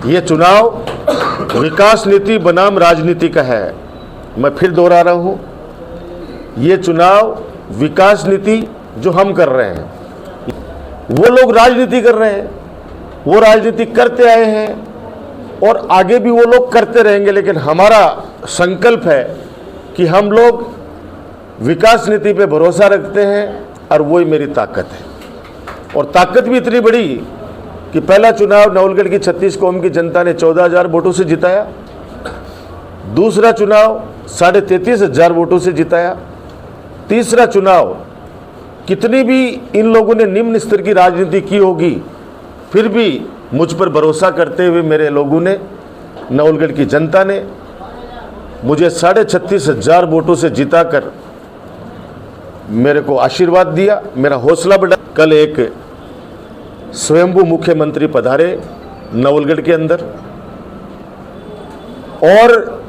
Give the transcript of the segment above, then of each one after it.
ये चुनाव विकास नीति बनाम राजनीति का है। मैं फिर दोहरा रहा हूँ, ये चुनाव विकास नीति जो हम कर रहे हैं, वो लोग राजनीति कर रहे हैं, वो राजनीति करते आए हैं और आगे भी वो लोग करते रहेंगे। लेकिन हमारा संकल्प है कि हम लोग विकास नीति पे भरोसा रखते हैं और वही मेरी ताकत है। और ताकत भी इतनी बड़ी कि पहला चुनाव नवलगढ़ की 36 कौम की जनता ने 14,000 वोटों से जिताया, दूसरा चुनाव 33,500 वोटों से जिताया, तीसरा चुनाव कितनी भी इन लोगों ने निम्न स्तर की राजनीति की होगी फिर भी मुझ पर भरोसा करते हुए मेरे लोगों ने, नवलगढ़ की जनता ने मुझे 36,500 वोटों से जिताकर मेरे को आशीर्वाद दिया, मेरा हौसला बढ़ा। कल एक स्वयंभू मुख्यमंत्री पधारे नवलगढ़ के अंदर, और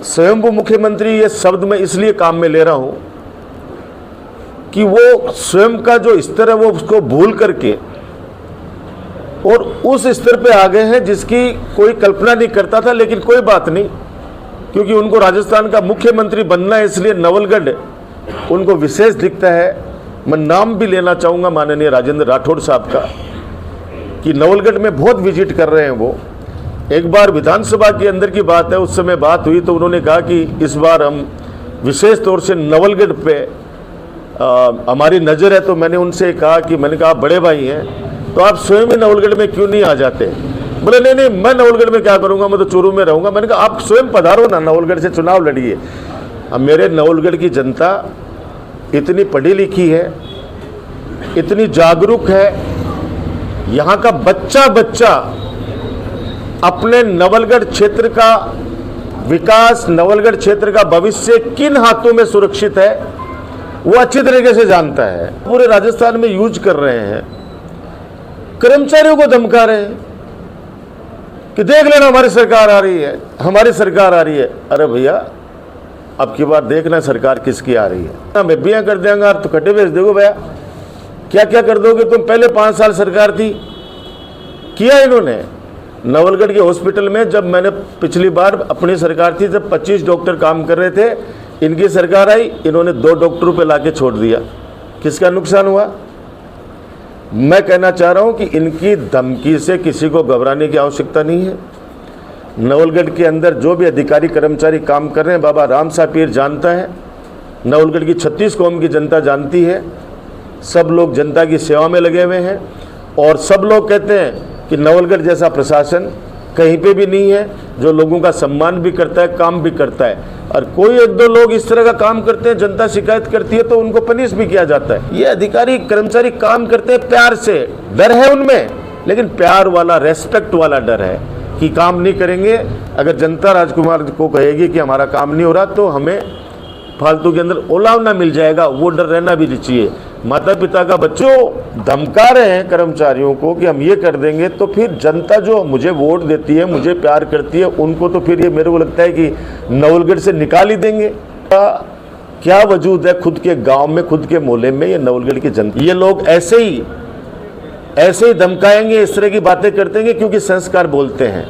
स्वयंभू मुख्यमंत्री ये शब्द मैं इसलिए काम में ले रहा हूं कि वो स्वयं का जो स्तर है वो उसको भूल करके और उस स्तर पे आ गए हैं जिसकी कोई कल्पना नहीं करता था। लेकिन कोई बात नहीं, क्योंकि उनको राजस्थान का मुख्यमंत्री बनना है, इसलिए नवलगढ़ उनको विशेष दिखता है। मैं नाम भी लेना चाहूँगा माननीय राजेंद्र राठौड़ साहब का, कि नवलगढ़ में बहुत विजिट कर रहे हैं वो। एक बार विधानसभा के अंदर की बात है, उस समय बात हुई तो उन्होंने कहा कि इस बार हम विशेष तौर से नवलगढ़ पे हमारी नज़र है। तो मैंने उनसे कहा कि मैंने कहा आप बड़े भाई हैं तो आप स्वयं ही नवलगढ़ में क्यों नहीं आ जाते। बोले नहीं नहीं, मैं नवलगढ़ में क्या करूँगा, मैं तो चूरू में रहूँगा। मैंने कहा आप स्वयं पधारो ना, नवलगढ़ से चुनाव लड़िए। अब मेरे नवलगढ़ की जनता इतनी पढ़ी लिखी है, इतनी जागरूक है, यहाँ का बच्चा बच्चा अपने नवलगढ़ क्षेत्र का विकास, नवलगढ़ क्षेत्र का भविष्य किन हाथों में सुरक्षित है वो अच्छी तरीके से जानता है। पूरे राजस्थान में यूज कर रहे हैं, कर्मचारियों को धमका रहे हैं कि देख लेना हमारी सरकार आ रही है, हमारी सरकार आ रही है। अरे भैया, अब की बार देखना सरकार किसकी आ रही है। मैं भी कर देंगे तो कट्टे भेज दोगे भैया, क्या क्या कर दोगे तुम। पहले 5 साल सरकार थी, किया इन्होंने। नवलगढ़ के हॉस्पिटल में जब मैंने पिछली बार अपनी सरकार थी, जब 25 डॉक्टर काम कर रहे थे, इनकी सरकार आई, इन्होंने 2 डॉक्टरों पे लाके छोड़ दिया। किसका नुकसान हुआ। मैं कहना चाह रहा हूं कि इनकी धमकी से किसी को घबराने की आवश्यकता नहीं है। नवलगढ़ के अंदर जो भी अधिकारी कर्मचारी काम कर रहे हैं, बाबा राम साहब पीर जानता है, नवलगढ़ की 36 कौम की जनता जानती है। सब लोग जनता की सेवा में लगे हुए हैं और सब लोग कहते हैं कि नवलगढ़ जैसा प्रशासन कहीं पे भी नहीं है, जो लोगों का सम्मान भी करता है, काम भी करता है। और कोई 1-2 लोग इस तरह का काम करते हैं, जनता शिकायत करती है तो उनको पनिश भी किया जाता है। ये अधिकारी कर्मचारी काम करते हैं प्यार से, डर है उनमें, लेकिन प्यार वाला, रेस्पेक्ट वाला डर है कि काम नहीं करेंगे। अगर जनता राजकुमार को कहेगी कि हमारा काम नहीं हो रहा तो हमें फालतू के अंदर ओलावना मिल जाएगा, वो डर रहना भी नहीं चाहिए। माता पिता का बच्चों धमका रहे हैं कर्मचारियों को कि हम ये कर देंगे, तो फिर जनता जो मुझे वोट देती है, मुझे प्यार करती है, उनको तो फिर ये मेरे को लगता है कि नवलगढ़ से निकाल ही देंगे। क्या वजूद है खुद के गांव में, खुद के मोहल्ले में, ये नवलगढ़ की जनता। ये लोग ऐसे ही धमकाएंगे, इस तरह की बातें करते हैं क्योंकि संस्कार बोलते हैं।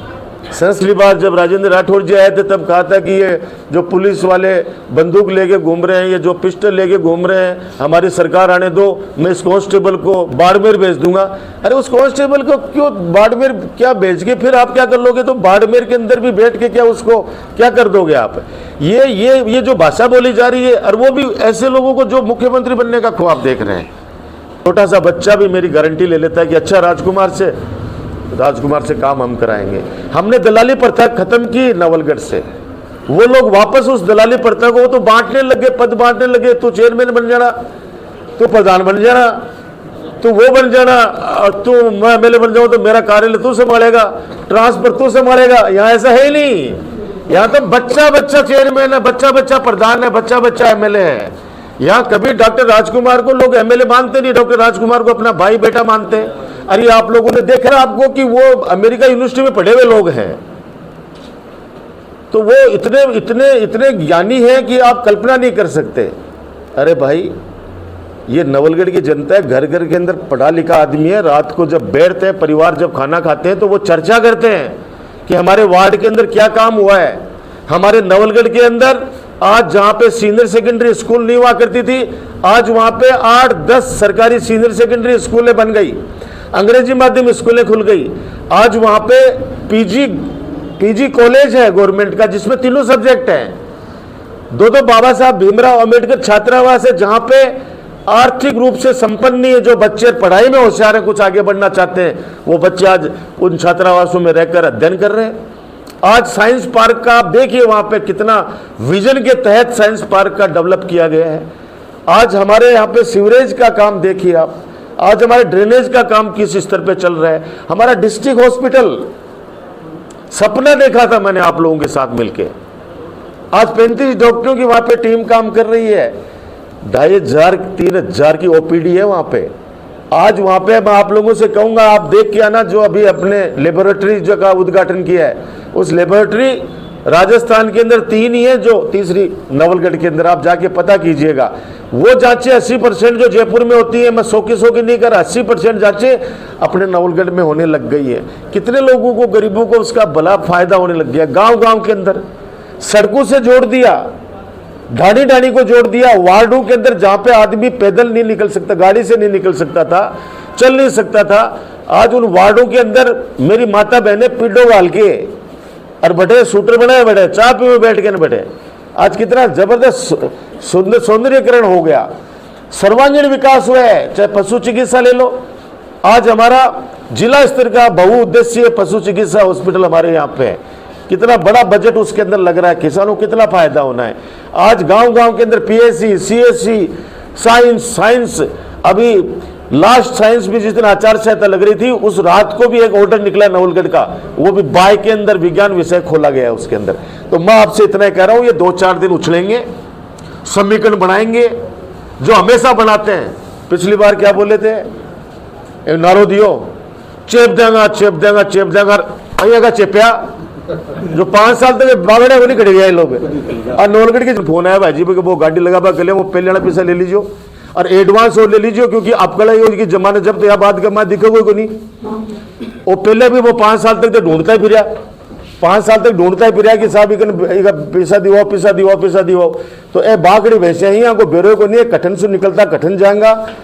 पिछली बार जब राजेंद्र राठौड़ जी आए थे तब कहा था कि ये जो पुलिस वाले बंदूक लेके घूम रहे हैं, ये जो पिस्टल लेके घूम रहे हैं, हमारी सरकार आने दो, मैं इस कांस्टेबल को बाड़मेर भेज दूंगा। अरे उस कांस्टेबल को क्यों बाड़मेर क्या भेज के फिर आप क्या कर लोगे। तो बाड़मेर के अंदर भी बैठ के क्या उसको क्या कर दोगे आप। ये जो भाषा बोली जा रही है, और वो भी ऐसे लोगों को जो मुख्यमंत्री बनने का ख्वाब देख रहे हैं। छोटा सा बच्चा भी मेरी गारंटी ले लेता है कि अच्छा राजकुमार से काम हम कराएंगे। हमने दलाली प्रथा खत्म की नवलगढ़ से, वो लोग वापस उस दलाली प्रथा को तो बांटने लगे, पद बांटने लगे। तू चेयरमैन बन जाना, तू प्रधान बन जाना, तू वो बन जाना, तू मैं एमएलए बन जाऊं तो मेरा कार्यालय तू संभालेगा, ट्रांसफर तू संभालेगा। यहाँ ऐसा है ही नहीं, यहाँ तो बच्चा बच्चा चेयरमैन है, बच्चा बच्चा प्रधान है, बच्चा बच्चा एमएलए है। यहाँ कभी डॉक्टर राजकुमार को लोग एमएलए मानते नहीं, डॉक्टर राजकुमार को अपना भाई बेटा मानते हैं। अरे आप लोगों ने देखा ना आपको कि वो अमेरिका यूनिवर्सिटी में पढ़े हुए लोग हैं, तो वो इतने ज्ञानी हैं कि आप कल्पना नहीं कर सकते। अरे भाई, ये नवलगढ़ की जनता है, घर घर के अंदर पढ़ा लिखा आदमी है। रात को जब बैठते हैं, परिवार जब खाना खाते हैं तो वो चर्चा करते हैं कि हमारे वार्ड के अंदर क्या काम हुआ है। हमारे नवलगढ़ के अंदर आज जहां पे सीनियर सेकेंडरी स्कूल नहीं हुआ करती थी, आज वहां पे 8-10 सरकारी सीनियर सेकेंडरी स्कूलें बन गई, अंग्रेजी माध्यम स्कूलें खुल गई। आज वहां पे पीजी कॉलेज है गवर्नमेंट का, जिसमें तीनों सब्जेक्ट हैं। दो बाबा साहब भीमराव अंबेडकर छात्रावास है, जहां पे आर्थिक रूप से संपन्न नहीं है, जो बच्चे पढ़ाई में होशियार हैं, कुछ आगे बढ़ना चाहते हैं, वो बच्चे आज उन छात्रावासों में रहकर अध्ययन कर रहे हैं। आज साइंस पार्क का आप देखिए, वहां पे कितना विजन के तहत साइंस पार्क का डेवलप किया गया है। आज हमारे यहाँ पे सीवरेज का काम देखिए आप, आज हमारे ड्रेनेज का काम किस स्तर पे चल रहा है। हमारा डिस्ट्रिक्ट हॉस्पिटल, सपना देखा था मैंने आप लोगों के साथ मिलके, आज 35 डॉक्टरों की वहां पे टीम काम कर रही है, 2500-3000 की ओपीडी है वहां पे। आज वहां पे मैं आप लोगों से कहूंगा, आप देख के आना, जो अभी अपने लेबोरेटरी जो का उद्घाटन किया है, उस लेबोरेटरी राजस्थान के अंदर 3 ही है, जो तीसरी नवलगढ़ के अंदर, आप जाके पता कीजिएगा। वो जांचें 80% जो जयपुर में होती है, मैं 100 की 100 की नहीं कर, 80% जांचें अपने नवलगढ़ में होने लग गई है। कितने लोगों को, गरीबों को उसका भला फायदा होने लग गया। गांव-गांव के अंदर सड़कों से जोड़ दिया, ढाणी को जोड़ दिया, वार्डों के अंदर जहां पे आदमी पैदल नहीं निकल सकता, गाड़ी से नहीं निकल सकता था, चल नहीं सकता था, आज उन वार्डों के अंदर मेरी माता बहने पीडो गाल के और बैठे, शूटर बनाए बैठे, चाय पी में बैठ के न बैठे। आज कितना जबरदस्त सौंदर्यकरण हो गया, सर्वांगीण विकास हुआ है। चाहे पशु चिकित्सा ले लो, आज हमारा जिला स्तर का बहुउद्देशीय पशु चिकित्सा हॉस्पिटल हमारे यहाँ पे है, कितना बड़ा बजट उसके अंदर लग रहा है, किसानों को कितना फायदा होना है। आज गांव-गांव के अंदर पीएससी, सीएससी, साइंस, अभी लास्ट साइंस भी जिस दिन आचार संहिता लग रही थी, उस रात को भी एक ऑर्डर निकला नवलगढ़ का, वो भी बाय के अंदर विज्ञान विषय खोला गया है उसके अंदर। तो मैं आपसे इतना कह रहा हूं, ये 2-4 दिन उछलेंगे, समीकरण बनाएंगे, जो हमेशा बनाते हैं। पिछली बार क्या बोले थे, नारो दियो, चेप देंगा का चेपिया, जो 5 साल तक बागड़े वो नहीं खड़े गया लोग। और नवलगढ़ के फोन आया भाई जी, वो गाड़ी लगा गले, वो पहले वाला पैसा ले लीजिए और एडवांस और ले लीजिए, क्योंकि आपका की जमाने जब तो यह बात का मैं दिखेगा को नहीं। वो पहले भी वो 5 साल तक तो ढूंढता ही फिर, 5 साल तक ढूंढता ही फिर कि साहब पैसा दिवाओ। तो ए बागड़ी वैसे ही को बेरो को नहीं, कठन से निकलता कठन जाएगा।